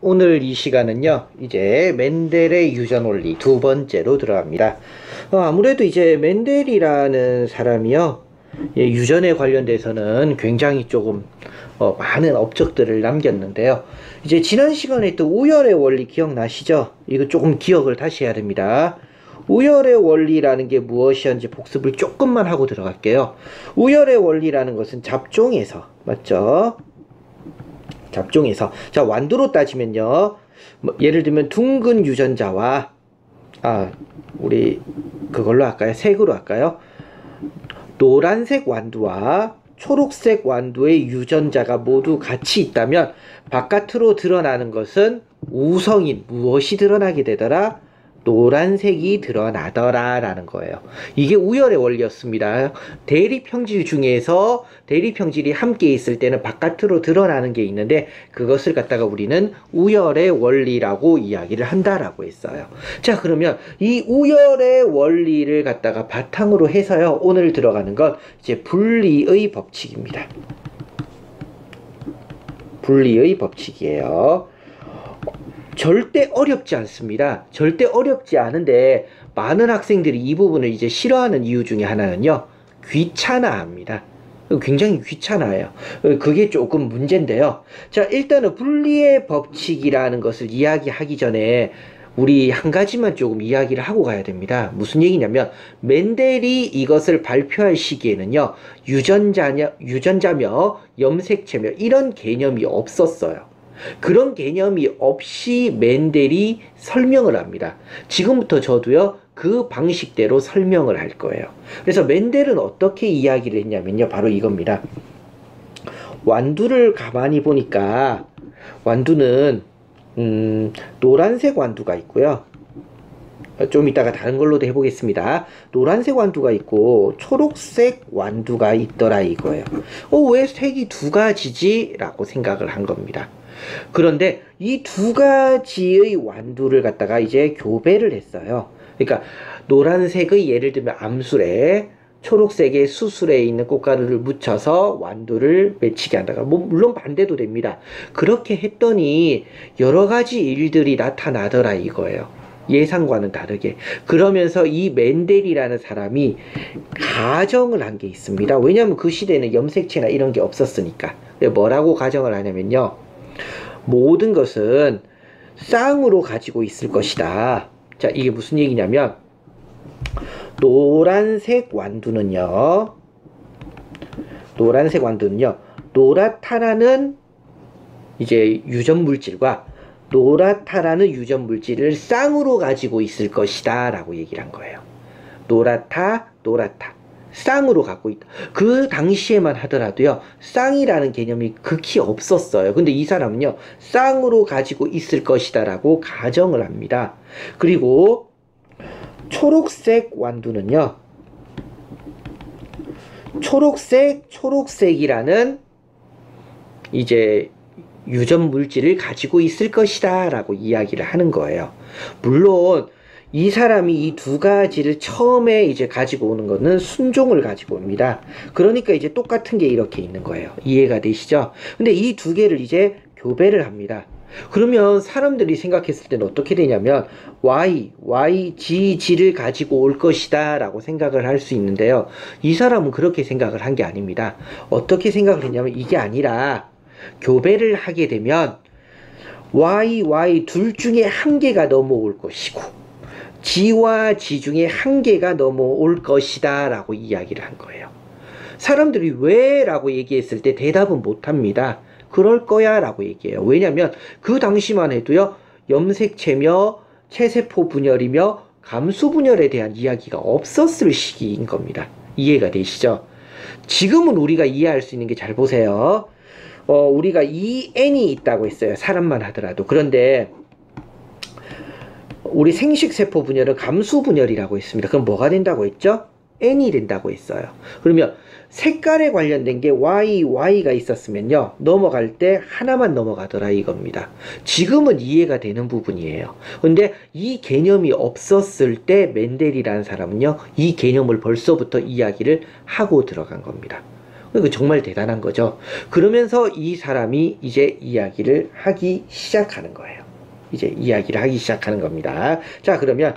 오늘 이 시간은요, 이제 멘델의 유전 원리 두 번째로 들어갑니다. 아무래도 이제 멘델이라는 사람이요, 유전에 관련돼서는 굉장히 조금 많은 업적들을 남겼는데요. 이제 지난 시간에 했던 우열의 원리 기억나시죠? 이거 조금 기억을 다시 해야 됩니다. 우열의 원리라는 게 무엇이었는지 복습을 조금만 하고 들어갈게요. 우열의 원리라는 것은 잡종에서, 맞죠? 잡종에서, 자, 완두로 따지면요, 예를 들면 둥근 유전자와 우리 그걸로 할까요? 색으로 할까요? 노란색 완두와 초록색 완두의 유전자가 모두 같이 있다면 바깥으로 드러나는 것은 우성인 무엇이 드러나게 되더라? 노란색이 드러나더라 라는 거예요. 이게 우열의 원리였습니다. 대립형질 중에서 대립형질이 함께 있을 때는 바깥으로 드러나는 게 있는데 그것을 갖다가 우리는 우열의 원리라고 이야기를 한다라고 했어요. 자, 그러면 이 우열의 원리를 갖다가 바탕으로 해서요, 오늘 들어가는 건 이제 분리의 법칙입니다. 분리의 법칙이에요. 절대 어렵지 않습니다. 절대 어렵지 않은데 많은 학생들이 이 부분을 이제 싫어하는 이유 중에 하나는요, 귀찮아합니다. 굉장히 귀찮아요. 그게 조금 문제인데요. 자, 일단은 분리의 법칙이라는 것을 이야기하기 전에 우리 한 가지만 조금 이야기를 하고 가야 됩니다. 무슨 얘기냐면 멘델이 이것을 발표할 시기에는요, 유전자며 염색체며 이런 개념이 없었어요. 그런 개념이 없이 멘델이 설명을 합니다. 지금부터 저도요, 그 방식대로 설명을 할 거예요. 그래서 멘델은 어떻게 이야기를 했냐면요, 바로 이겁니다. 완두를 가만히 보니까 완두는 노란색 완두가 있고요, 좀 이따가 다른 걸로도 해보겠습니다. 노란색 완두가 있고 초록색 완두가 있더라 이거예요. 왜 색이 두 가지지? 라고 생각을 한 겁니다. 그런데 이 두 가지의 완두를 갖다가 이제 교배를 했어요. 그러니까 노란색의 예를 들면 암술에, 초록색의 수술에 있는 꽃가루를 묻혀서 완두를 맺히게 한다가, 물론 반대도 됩니다. 그렇게 했더니 여러 가지 일들이 나타나더라 이거예요. 예상과는 다르게. 그러면서 이 멘델이라는 사람이 가정을 한 게 있습니다. 왜냐하면 그 시대에는 염색체나 이런 게 없었으니까. 뭐라고 가정을 하냐면요, 모든 것은 쌍으로 가지고 있을 것이다. 자, 이게 무슨 얘기냐면 노란색 완두는요, 노랗다라는 이제 유전 물질과 노랗다라는 유전 물질을 쌍으로 가지고 있을 것이다 라고 얘기를 한 거예요. 노랗다 쌍으로 갖고 있다. 그 당시에만 하더라도요, 쌍이라는 개념이 극히 없었어요. 근데 이 사람은요, 쌍으로 가지고 있을 것이다 라고 가정을 합니다. 그리고 초록색 완두는요, 초록색이라는 이제 유전 물질을 가지고 있을 것이다 라고 이야기를 하는 거예요. 물론 이 사람이 이 두 가지를 처음에 이제 가지고 오는 거는 순종을 가지고 옵니다. 그러니까 이제 똑같은 게 이렇게 있는 거예요. 이해가 되시죠? 근데 이 두 개를 이제 교배를 합니다. 그러면 사람들이 생각했을 때는 어떻게 되냐면 G를 가지고 올 것이다 라고 생각을 할 수 있는데요, 이 사람은 그렇게 생각을 한 게 아닙니다. 어떻게 생각을 했냐면 이게 아니라 교배를 하게 되면 Y 둘 중에 한 개가 넘어올 것이고 G와 G 중에 한 개가 넘어올 것이다 라고 이야기를 한 거예요. 사람들이 왜? 라고 얘기했을 때 대답은 못합니다. 그럴 거야 라고 얘기해요. 왜냐면 그 당시만 해도요, 염색체며 체세포 분열이며 감수 분열에 대한 이야기가 없었을 시기인 겁니다. 이해가 되시죠? 지금은 우리가 이해할 수 있는 게, 잘 보세요. 우리가 EN이 있다고 했어요. 사람만 하더라도. 그런데 우리 생식세포 분열은 감수 분열이라고 했습니다. 그럼 뭐가 된다고 했죠? N이 된다고 했어요. 그러면 색깔에 관련된 게 Y가 있었으면요, 넘어갈 때 하나만 넘어가더라 이겁니다. 지금은 이해가 되는 부분이에요. 근데 이 개념이 없었을 때 멘델이라는 사람은요, 이 개념을 벌써부터 이야기를 하고 들어간 겁니다. 그 정말 대단한 거죠. 그러면서 이 사람이 이제 이야기를 하기 시작하는 거예요. 이제 이야기를 하기 시작하는 겁니다. 자, 그러면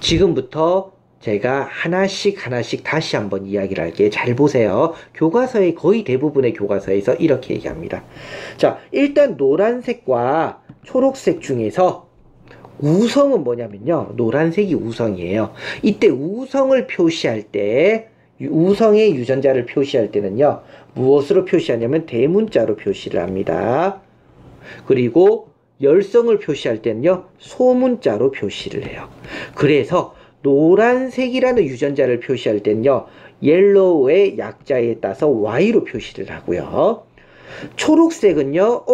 지금부터 제가 하나씩 다시 한번 이야기를 할게요. 잘 보세요. 교과서의 거의 대부분의 교과서에서 이렇게 얘기합니다. 자, 일단 노란색과 초록색 중에서 우성은 뭐냐면요. 노란색이 우성이에요. 이때 우성을 표시할 때, 우성의 유전자를 표시할 때는요. 무엇으로 표시하냐면 대문자로 표시를 합니다. 그리고 열성을 표시할 때는요. 소문자로 표시를 해요. 그래서 노란색이라는 유전자를 표시할 때는요. 옐로우의 약자에 따서 Y로 표시를 하고요. 초록색은요.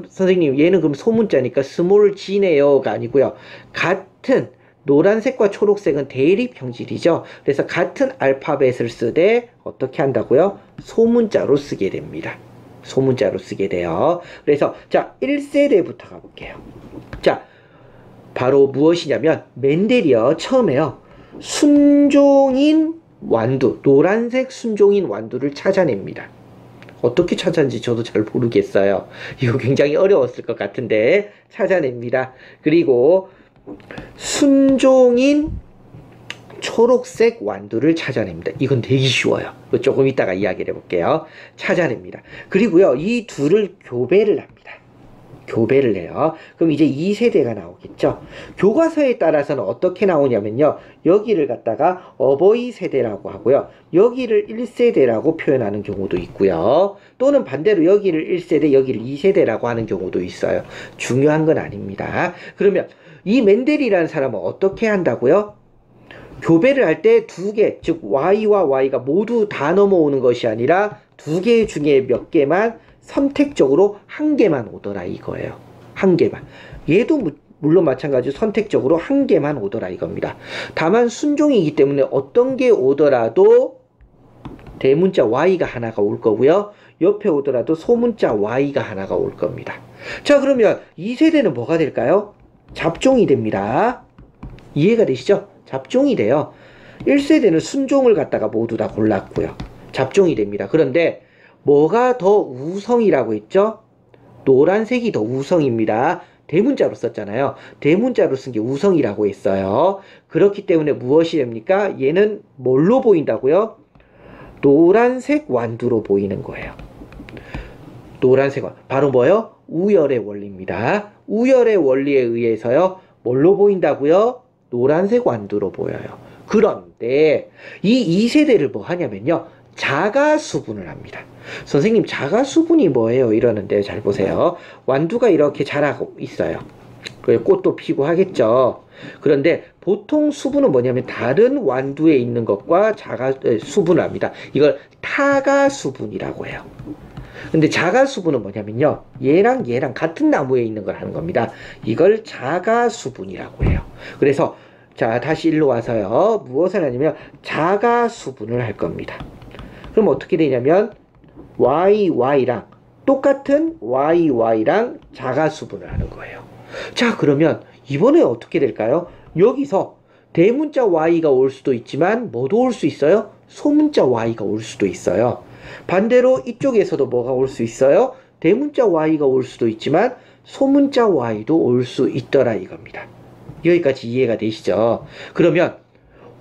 선생님 얘는 그럼 소문자니까 스몰 g네요가 아니고요. 같은 노란색과 초록색은 대립 형질이죠. 그래서 같은 알파벳을 쓰되 어떻게 한다고요? 소문자로 쓰게 됩니다. 소문자로 쓰게 돼요. 그래서 자 1세대부터 가볼게요. 자 바로 무엇이냐면 멘델이요. 처음에요. 순종인 완두, 노란색 순종인 완두를 찾아냅니다. 어떻게 찾았는지 저도 잘 모르겠어요. 이거 굉장히 어려웠을 것 같은데 찾아냅니다. 그리고 순종인 초록색 완두를 찾아냅니다. 이건 되게 쉬워요. 조금 이따가 이야기를 해볼게요. 찾아냅니다. 그리고요, 이 둘을 교배를 합니다. 교배를 해요. 그럼 이제 2세대가 나오겠죠. 교과서에 따라서는 어떻게 나오냐면요. 여기를 갖다가 어버이 세대라고 하고요. 여기를 1세대라고 표현하는 경우도 있고요. 또는 반대로 여기를 1세대, 여기를 2세대라고 하는 경우도 있어요. 중요한 건 아닙니다. 그러면 이 멘델이라는 사람은 어떻게 한다고요? 교배를 할 때 두 개, 즉 Y와 Y가 모두 다 넘어오는 것이 아니라 두 개 중에 몇 개만 선택적으로 한 개만 오더라 이거예요. 한 개만. 얘도 물론 마찬가지로 선택적으로 한 개만 오더라 이겁니다. 다만 순종이기 때문에 어떤 게 오더라도 대문자 Y가 하나가 올 거고요. 옆에 오더라도 소문자 Y가 하나가 올 겁니다. 자, 그러면 2세대는 뭐가 될까요? 잡종이 됩니다. 이해가 되시죠? 잡종이 돼요. 1세대는 순종을 갖다가 모두 다 골랐고요. 잡종이 됩니다. 그런데 뭐가 더 우성이라고 했죠? 노란색이 더 우성입니다. 대문자로 썼잖아요. 대문자로 쓴 게 우성이라고 했어요. 그렇기 때문에 무엇이 됩니까? 얘는 뭘로 보인다고요? 노란색 완두로 보이는 거예요. 노란색 완두. 바로 뭐요? 우열의 원리입니다. 우열의 원리에 의해서요. 뭘로 보인다고요? 노란색 완두로 보여요. 그런데 이 2세대를 뭐 하냐면요. 자가수분을 합니다. 선생님 자가수분이 뭐예요? 이러는데 잘 보세요. 완두가 이렇게 자라고 있어요. 꽃도 피고 하겠죠. 그런데 보통 수분은 뭐냐면 다른 완두에 있는 것과 수분을 합니다. 이걸 타가수분이라고 해요. 근데 자가수분은 뭐냐면요. 얘랑 같은 나무에 있는 걸 하는 겁니다. 이걸 자가수분이라고 해요. 그래서 자 다시 일로 와서요. 무엇을 하냐면 자가수분을 할 겁니다. 그럼 어떻게 되냐면 YY랑 똑같은 YY랑 자가수분을 하는 거예요. 자 그러면 이번에 어떻게 될까요? 여기서 대문자 Y가 올 수도 있지만 뭐도 올 수 있어요? 소문자 Y가 올 수도 있어요. 반대로 이쪽에서도 뭐가 올 수 있어요? 대문자 Y가 올 수도 있지만 소문자 Y도 올 수 있더라 이겁니다. 여기까지 이해가 되시죠? 그러면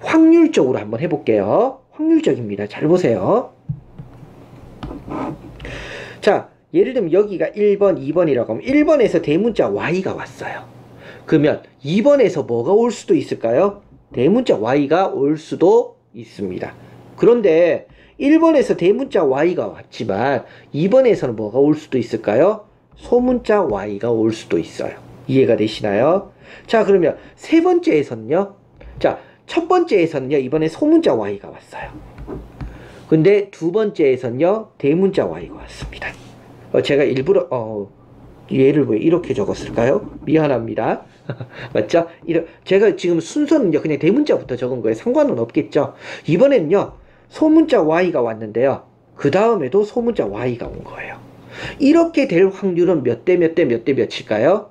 확률적으로 한번 해볼게요. 확률적입니다. 잘 보세요. 자, 예를 들면 여기가 1번, 2번이라고 하면 1번에서 대문자 Y가 왔어요. 그러면 2번에서 뭐가 올 수도 있을까요? 대문자 Y가 올 수도 있습니다. 그런데 1번에서 대문자 Y가 왔지만 2번에서는 뭐가 올 수도 있을까요? 소문자 Y가 올 수도 있어요. 이해가 되시나요? 자, 그러면 세 번째에서는요. 자, 첫 번째에서는요. 이번에 소문자 Y가 왔어요. 근데 두 번째에서는요. 대문자 Y가 왔습니다. 제가 일부러 얘를 왜 이렇게 적었을까요? 미안합니다. 맞죠? 제가 지금 순서는요. 그냥 대문자부터 적은 거예요. 상관은 없겠죠? 이번에는요. 소문자 Y가 왔는데요. 그 다음에도 소문자 Y가 온 거예요. 이렇게 될 확률은 몇 대 몇 대 몇 대 몇일까요?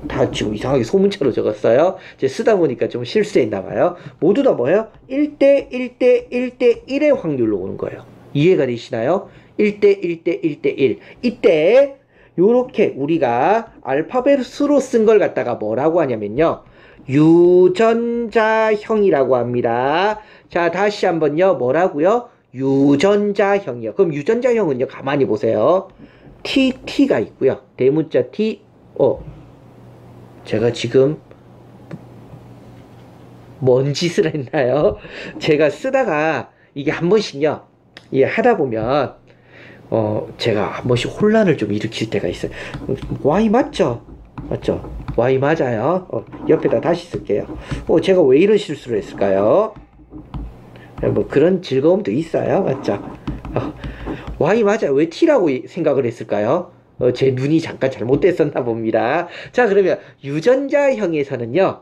다 지금 이상하게 소문자로 적었어요. 이제 쓰다 보니까 좀 실수했나봐요. 모두 다 뭐예요? 1대 1대 1대 1의 확률로 오는 거예요. 이해가 되시나요? 1대 1대 1대 1. 이때 요렇게 우리가 알파벳으로 쓴 걸 갖다가 뭐라고 하냐면요, 유전자형이라고 합니다. 자, 다시 한번요. 뭐라고요? 유전자형이요. 그럼 유전자형은요, 가만히 보세요. T가 있고요. 대문자 T. 제가 지금 뭔 짓을 했나요? 제가 쓰다가 이게 한 번씩요, 이게 하다 보면 제가 한 번씩 혼란을 좀 일으킬 때가 있어요. Y 맞죠? 맞죠? Y 맞아요. 옆에다 다시 쓸게요. 제가 왜 이런 실수를 했을까요? 뭐 그런 즐거움도 있어요. 맞죠? Y 맞아요. 왜 T라고 생각을 했을까요? 제 눈이 잠깐 잘못됐었나 봅니다. 자, 그러면 유전자형에서는요,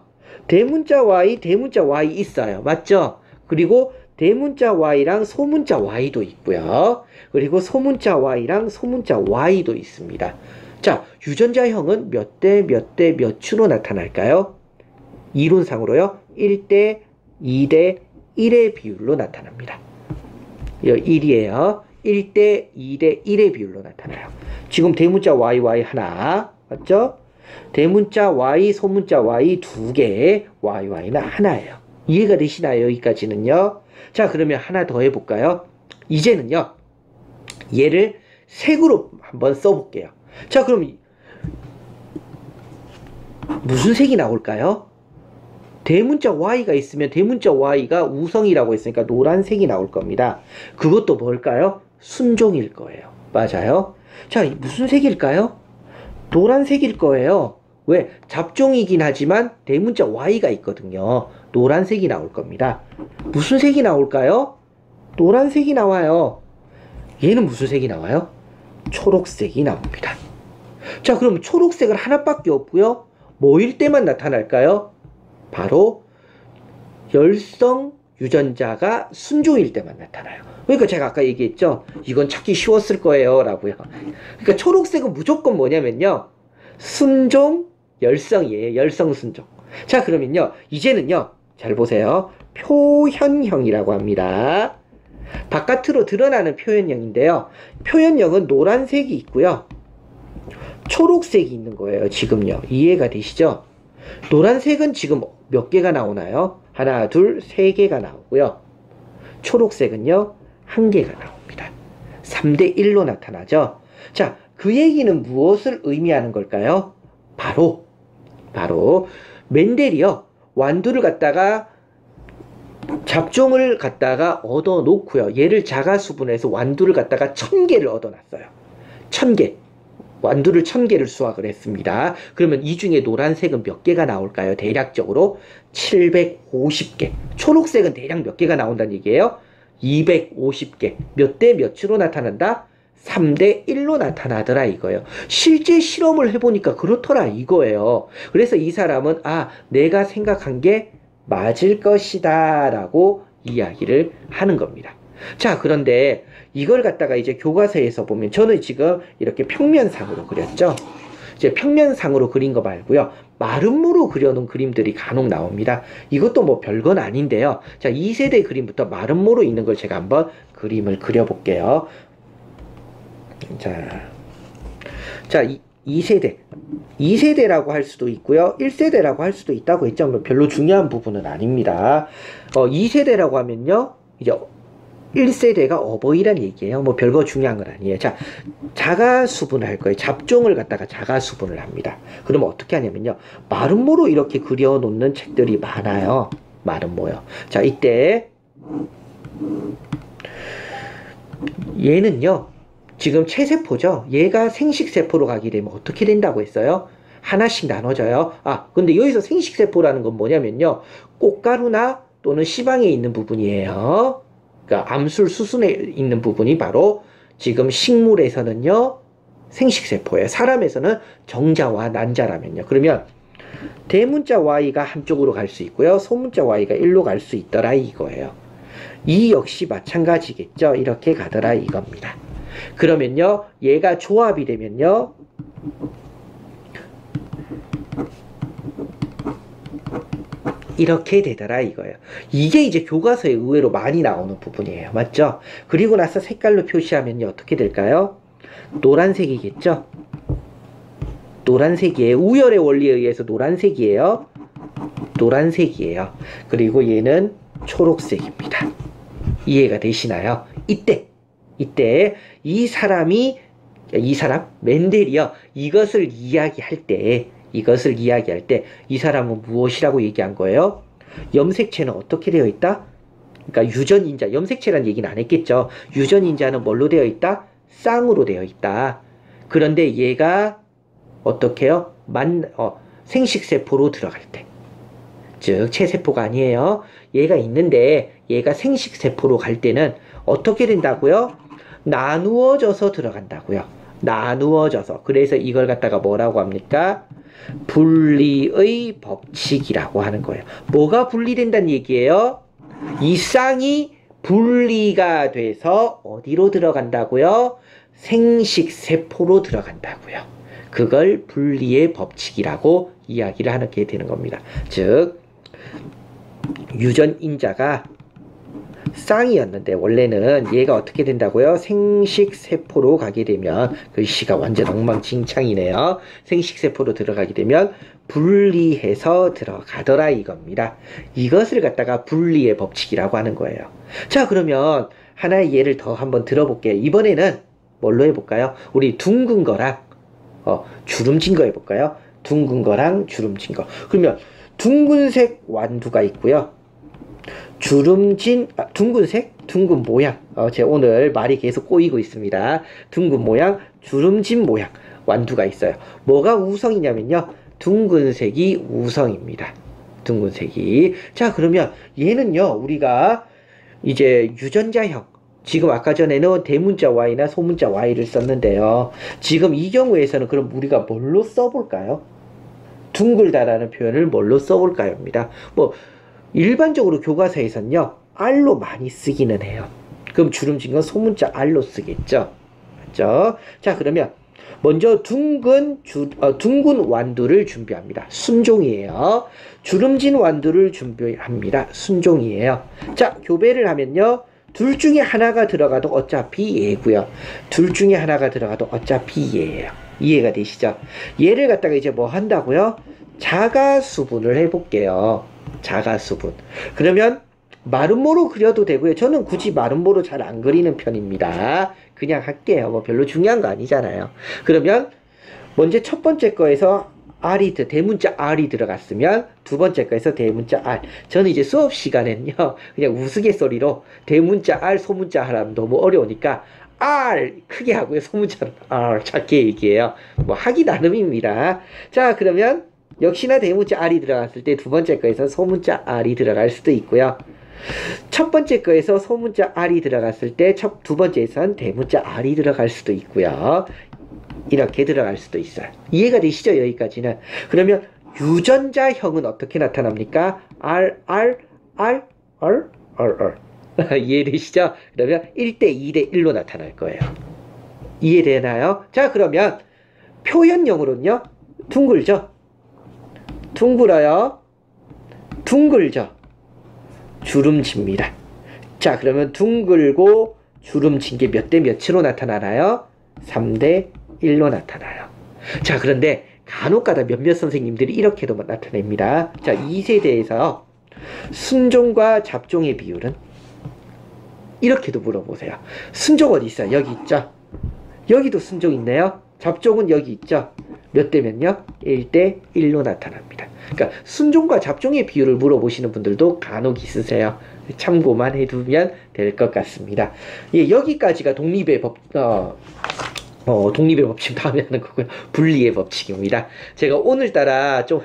대문자 Y, 대문자 Y 있어요. 맞죠? 그리고 대문자 Y랑 소문자 Y도 있고요. 그리고 소문자 Y랑 소문자 Y도 있습니다. 자, 유전자형은 몇 대 몇 대 몇 추로 나타날까요? 이론상으로요, 1대 2대 1의 비율로 나타납니다. 1이에요. 1대 2대 1의 비율로 나타나요. 지금 대문자 YY 하나, 맞죠? 대문자 Y, 소문자 Y 두 개, YY는 하나예요. 이해가 되시나요? 여기까지는요. 자, 그러면 하나 더 해볼까요? 이제는요, 얘를 색으로 한번 써볼게요. 자, 그럼 무슨 색이 나올까요? 대문자 Y가 있으면 대문자 Y가 우성이라고 했으니까 노란색이 나올 겁니다. 그것도 뭘까요? 순종일 거예요. 맞아요. 자, 무슨 색일까요? 노란색일 거예요. 왜? 잡종이긴 하지만 대문자 Y가 있거든요. 노란색이 나올 겁니다. 무슨 색이 나올까요? 노란색이 나와요. 얘는 무슨 색이 나와요? 초록색이 나옵니다. 자, 그럼 초록색은 하나밖에 없고요. 뭐일 때만 나타날까요? 바로 열성 유전자가 순종일 때만 나타나요. 그러니까 제가 아까 얘기했죠. 이건 찾기 쉬웠을 거예요 라고요. 그러니까 초록색은 무조건 뭐냐면요, 순종 열성이에요. 열성 순종. 자, 그러면요, 이제는요, 잘 보세요. 표현형이라고 합니다. 바깥으로 드러나는 표현형인데요, 표현형은 노란색이 있고요, 초록색이 있는 거예요. 지금요. 이해가 되시죠? 노란색은 지금 몇 개가 나오나요? 하나, 둘, 세 개가 나오고요. 초록색은요, 한 개가 나옵니다. 3대 1로 나타나죠. 자, 그 얘기는 무엇을 의미하는 걸까요? 바로 멘델이요, 완두를 갖다가 잡종을 갖다가 얻어 놓고요, 얘를 자가수분해서 완두를 갖다가 1000개를 얻어 놨어요. 1000개. 완두를 1000개를 수확을 했습니다. 그러면 이 중에 노란색은 몇 개가 나올까요? 대략적으로 750개. 초록색은 대략 몇 개가 나온다는 얘기예요? 250개. 몇 대 몇으로 나타난다? 3대 1로 나타나더라 이거예요. 실제 실험을 해보니까 그렇더라 이거예요. 그래서 이 사람은 내가 생각한 게 맞을 것이다 라고 이야기를 하는 겁니다. 자, 그런데 이걸 갖다가 이제 교과서에서 보면, 저는 지금 이렇게 평면상으로 그렸죠. 이제 평면상으로 그린 거 말고요, 마름모로 그려놓은 그림들이 간혹 나옵니다. 이것도 뭐 별건 아닌데요. 자, 2세대 그림부터 마름모로 있는 걸 제가 한번 그림을 그려볼게요. 자, 2세대라고 할 수도 있고요, 1세대라고 할 수도 있다고 했죠. 뭐 별로 중요한 부분은 아닙니다. 2세대라고 하면요, 이제 1세대가 어버이란 얘기예요. 뭐 별거 중요한 건 아니에요. 자, 자가수분을 할 거예요. 잡종을 갖다가 자가수분을 합니다. 그러면 어떻게 하냐면요, 마름모로 이렇게 그려놓는 책들이 많아요. 마름모요. 자, 이때 얘는요, 지금 체세포죠. 얘가 생식세포로 가게 되면 어떻게 된다고 했어요? 하나씩 나눠져요. 근데 여기서 생식세포라는 건 뭐냐면요, 꽃가루나 또는 시방에 있는 부분이에요. 그러니까 암술 수순에 있는 부분이 바로 지금 식물에서는요, 생식세포예요. 사람에서는 정자와 난자라면요. 그러면 대문자 Y가 한쪽으로 갈 수 있고요, 소문자 Y가 1로 갈 수 있더라 이거예요. 이 역시 마찬가지겠죠. 이렇게 가더라 이겁니다. 그러면요, 얘가 조합이 되면요, 이렇게 되더라 이거예요. 이게 이제 교과서에 의외로 많이 나오는 부분이에요. 맞죠? 그리고 나서 색깔로 표시하면요 어떻게 될까요? 노란색이겠죠? 노란색이에요. 우열의 원리에 의해서 노란색이에요. 노란색이에요. 그리고 얘는 초록색입니다. 이해가 되시나요? 이때 이 사람 멘델이요. 이것을 이야기할 때 이 사람은 무엇이라고 얘기한 거예요? 염색체는 어떻게 되어 있다? 그러니까 유전인자, 염색체란 얘기는 안 했겠죠. 유전인자는 뭘로 되어 있다? 쌍으로 되어 있다. 그런데 얘가 어떻게 해요? 생식세포로 들어갈 때. 즉 체세포가 아니에요. 얘가 있는데 얘가 생식세포로 갈 때는 어떻게 된다고요? 나누어져서 들어간다고요. 나누어져서. 그래서 이걸 갖다가 뭐라고 합니까? 분리의 법칙이라고 하는 거예요. 뭐가 분리된다는 얘기예요? 이 쌍이 분리가 돼서 어디로 들어간다고요? 생식세포로 들어간다고요. 그걸 분리의 법칙이라고 이야기를 하게 되는 겁니다. 즉 유전인자가 쌍이었는데 원래는 얘가 어떻게 된다고요? 생식세포로 가게 되면 글씨가 완전 엉망진창이네요. 생식세포로 들어가게 되면 분리해서 들어가더라 이겁니다. 이것을 갖다가 분리의 법칙이라고 하는 거예요. 자 그러면 하나의 예를 더 한번 들어볼게요. 이번에는 뭘로 해볼까요? 우리 둥근 거랑 주름진 거 해볼까요? 둥근 거랑 주름진 거. 그러면 둥근색 완두가 있고요. 주름진 둥근색, 둥근 모양. 제가 오늘 말이 계속 꼬이고 있습니다. 둥근 모양, 주름진 모양 완두가 있어요. 뭐가 우성이냐면요. 둥근색이 우성입니다. 둥근색이. 자 그러면 얘는요. 우리가 이제 유전자형. 지금 아까 전에는 대문자 Y나 소문자 Y를 썼는데요. 지금 이 경우에서는 그럼 우리가 뭘로 써볼까요? 둥글다라는 표현을 뭘로 써볼까요?입니다. 뭐 일반적으로 교과서에서는요. R로 많이 쓰기는 해요. 그럼 주름진 건 소문자 R로 쓰겠죠. 맞죠? 자 그러면 먼저 둥근 완두를 준비합니다. 순종이에요. 주름진 완두를 준비합니다. 순종이에요. 자 교배를 하면요. 둘 중에 하나가 들어가도 어차피 얘고요. 둘 중에 하나가 들어가도 어차피 얘예요. 이해가 되시죠? 얘를 갖다가 이제 뭐 한다고요? 자가수분을 해볼게요. 자가수분. 그러면 마름모로 그려도 되고요. 저는 굳이 마름모로 잘 안 그리는 편입니다. 그냥 할게요. 뭐 별로 중요한 거 아니잖아요. 그러면 먼저 첫 번째 거에서 대문자 R이 들어갔으면 두 번째 거에서 대문자 R. 저는 이제 수업 시간에는요. 그냥 우스갯소리로 대문자 R, 소문자 R 하면 너무 어려우니까 R 크게 하고요. 소문자는 R 작게 얘기해요. 뭐 하기 나름입니다. 자 그러면 역시나 대문자 R이 들어갔을 때 두 번째 거에서 소문자 R이 들어갈 수도 있고요. 첫 번째 거에서 소문자 R이 들어갔을 때 두 번째에선 대문자 R이 들어갈 수도 있고요. 이렇게 들어갈 수도 있어요. 이해가 되시죠? 여기까지는. 그러면 유전자형은 어떻게 나타납니까? R. 이해되시죠? 그러면 1대 2대 1로 나타날 거예요. 이해되나요? 자 그러면 표현형으로는요. 둥글죠? 둥글어요. 둥글죠? 주름집니다. 자 그러면 둥글고 주름진 게 몇 대 몇으로 나타나나요? 3대 1로 나타나요. 자 그런데 간혹가다 몇몇 선생님들이 이렇게도 나타냅니다. 자 2세대에서 순종과 잡종의 비율은? 이렇게도 물어보세요. 순종 어디 있어요? 여기 있죠? 여기도 순종 있네요. 잡종은 여기 있죠? 몇 대면요? 1대 1로 나타납니다. 그러니까 순종과 잡종의 비율을 물어보시는 분들도 간혹 있으세요. 참고만 해두면 될 것 같습니다. 예, 여기까지가 독립의 법칙 다음에 하는 거고요. 분리의 법칙입니다. 제가 오늘따라 좀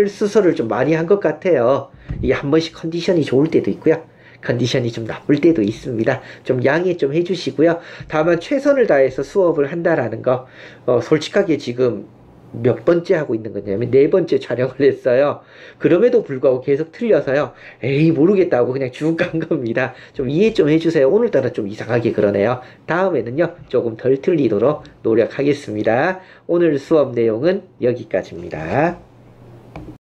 수설을 좀 많이 한 것 같아요. 이게 한 번씩 컨디션이 좋을 때도 있고요. 컨디션이 좀 나쁠 때도 있습니다. 좀 양해 좀 해주시고요. 다만 최선을 다해서 수업을 한다라는 거 솔직하게 지금 몇 번째 하고 있는 거냐면 4번째 촬영을 했어요. 그럼에도 불구하고 계속 틀려서요. 에이 모르겠다고 그냥 쭉 간 겁니다. 좀 이해 좀 해주세요. 오늘따라 좀 이상하게 그러네요. 다음에는요 조금 덜 틀리도록 노력하겠습니다. 오늘 수업 내용은 여기까지입니다.